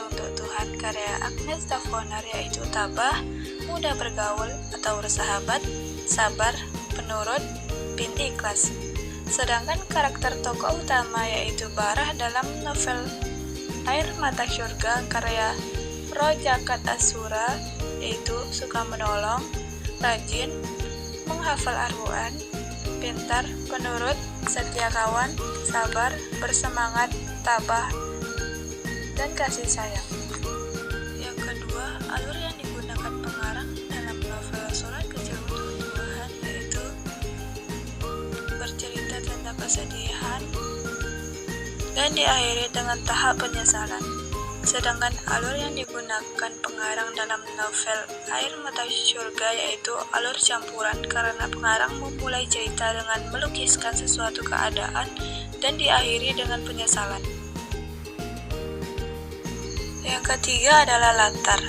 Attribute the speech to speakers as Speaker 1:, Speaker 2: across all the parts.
Speaker 1: Kecil Untuk Tuhan karya Agnes Davonar, yaitu tabah, mudah bergaul atau bersahabat, sabar, penurut, pinti ikhlas. Sedangkan karakter tokoh utama yaitu Barah dalam novel Air Mata Syurga karya Rojakat Asura, yaitu suka menolong, rajin, menghafal Al-Quran, pintar, penurut, setia kawan, sabar, bersemangat, tabah, dan kasih sayang. Yang kedua, alur yang digunakan pengarang dalam novel Surat Kecil Untuk Tuhan yaitu bercerita tentang kesedihan dan diakhiri dengan tahap penyesalan. Sedangkan alur yang digunakan pengarang dalam novel Air Mata Syurga yaitu alur campuran karena pengarang memulai cerita dengan melukiskan sesuatu keadaan dan diakhiri dengan penyesalan. Yang ketiga adalah latar.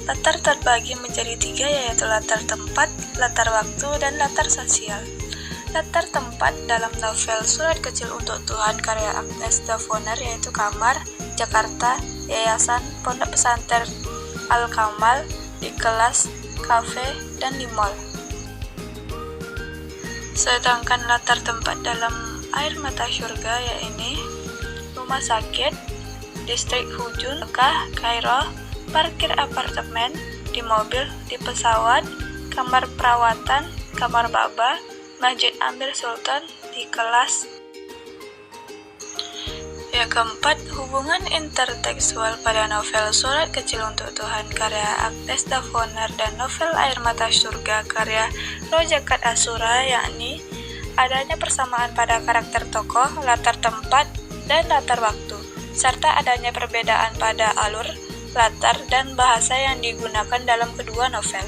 Speaker 1: Latar terbagi menjadi 3 yaitu latar tempat, latar waktu, dan latar sosial. Latar tempat dalam novel Surat Kecil Untuk Tuhan karya Agnes Davonar yaitu kamar, Jakarta, yayasan, pondok pesantren Al-Kamal, di kelas, kafe, dan di mall. Sedangkan latar tempat dalam Air Mata Syurga yaitu rumah sakit, distrik Hujun, Mekah, Kairo, parkir apartemen, di mobil, di pesawat, kamar perawatan, kamar baba, Masjid Amir Sultan, di kelas. Yang keempat, hubungan intertekstual pada novel Surat Kecil Untuk Tuhan karya Agnes Davonar dan novel Air Mata Syurga karya Rojakat Asura, yakni adanya persamaan pada karakter tokoh, latar tempat, dan latar waktu, serta adanya perbedaan pada alur, latar, dan bahasa yang digunakan dalam kedua novel.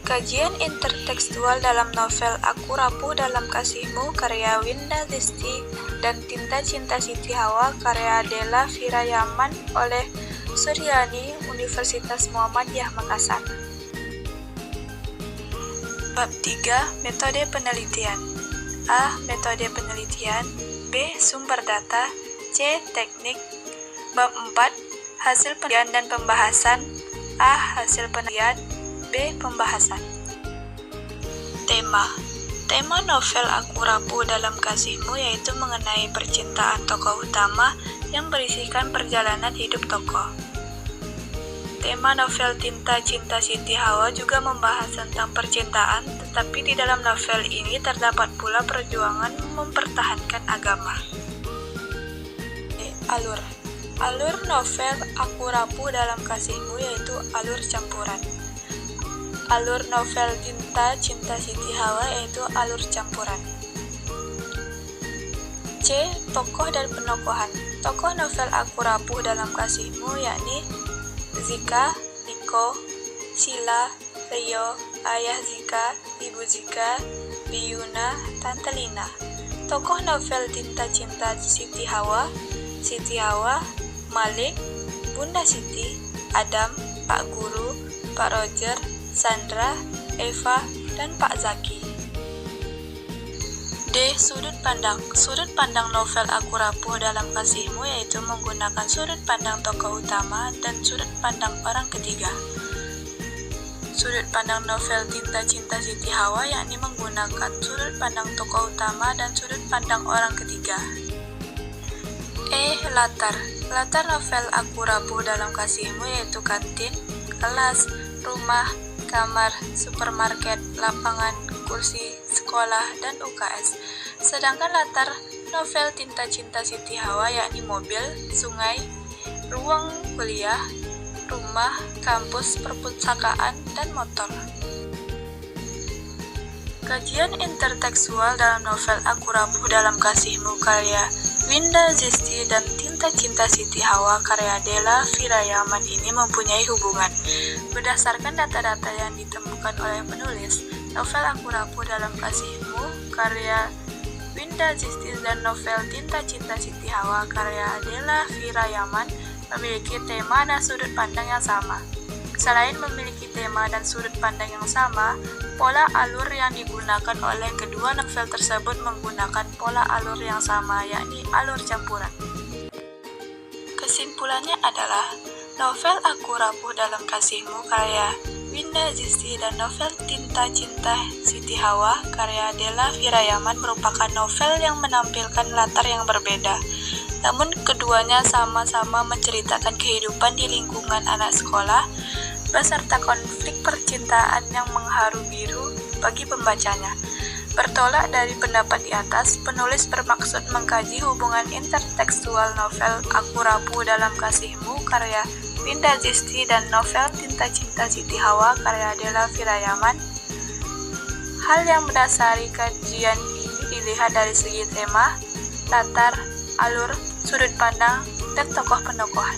Speaker 1: Kajian intertekstual dalam novel Aku Rapuh Dalam Kasihmu karya Winda Zisti dan Tinta Cinta Siti Hawa karya Della Firayaman oleh Suryani, Universitas Muhammadiyah Makassar. Bab 3. Metode penelitian. A. Metode penelitian. B. Sumber data. C. Teknik. Bab 4. Hasil penelitian dan pembahasan. A. Hasil penelitian. B. Pembahasan. Tema novel Aku Rapuh Dalam Kasihmu yaitu mengenai percintaan tokoh utama yang berisikan perjalanan hidup tokoh. Tema novel Tinta Cinta Siti Hawa juga membahas tentang percintaan, tetapi di dalam novel ini terdapat pula perjuangan mempertahankan agama. Alur novel Aku Rapuh Dalam Kasihmu yaitu alur campuran. Alur novel Tinta Cinta Siti Hawa yaitu alur campuran. C. Tokoh dan penokohan. Tokoh novel Aku Rapuh Dalam Kasihmu yakni Zika, Niko, Sila, Rio, Ayah Zika, Ibu Zika, Biyuna, Tante Lina. Tokoh novel Tinta Cinta Siti Hawa, Malik, Bunda Siti, Adam, Pak Guru, Pak Roger, Sandra, Eva, dan Pak Zaki. D. Sudut pandang. Sudut pandang novel Aku Rapuh Dalam Kasihmu yaitu menggunakan sudut pandang tokoh utama dan sudut pandang orang ketiga. Sudut pandang novel Tinta Cinta Siti Hawa yakni menggunakan sudut pandang tokoh utama dan sudut pandang orang ketiga. E. Latar. Latar novel Aku Rapuh Dalam Kasihmu yaitu kantin, kelas, rumah, kamar, supermarket, lapangan, kursi, sekolah, dan UKS. Sedangkan latar novel Tinta Cinta Siti Hawa yakni mobil, sungai, ruang kuliah, rumah, kampus, perpustakaan, dan motor. Kajian intertekstual dalam novel Aku Rapuh Dalam Kasihmu karya Winda Zisti dan Tinta Cinta Siti Hawa karya Della Firayaman ini mempunyai hubungan. Berdasarkan data-data yang ditemukan oleh penulis, novel Aku Rapuh Dalam Kasihmu karya Winda Zisti dan novel Tinta Cinta Siti Hawa karya Della Firayaman memiliki tema dan sudut pandang yang sama. Selain memiliki tema dan sudut pandang yang sama, pola alur yang digunakan oleh kedua novel tersebut menggunakan pola alur yang sama, yakni alur campuran. Kesimpulannya adalah novel Aku Rapuh Dalam Kasihmu karya Winda Zisti dan novel Tinta Cinta Siti Hawa karya Della Firayaman merupakan novel yang menampilkan latar yang berbeda. Namun keduanya sama-sama menceritakan kehidupan di lingkungan anak sekolah beserta konflik percintaan yang mengharu biru bagi pembacanya. Bertolak dari pendapat di atas, penulis bermaksud mengkaji hubungan intertekstual novel Aku Rapuh Dalam Kasihmu karya Winda Zisti dan novel Tinta Cinta Siti Hawa karya Della Firayaman. Hal yang mendasari kajian ini dilihat dari segi tema, latar, alur, sudut pandang, dan tokoh penokohan.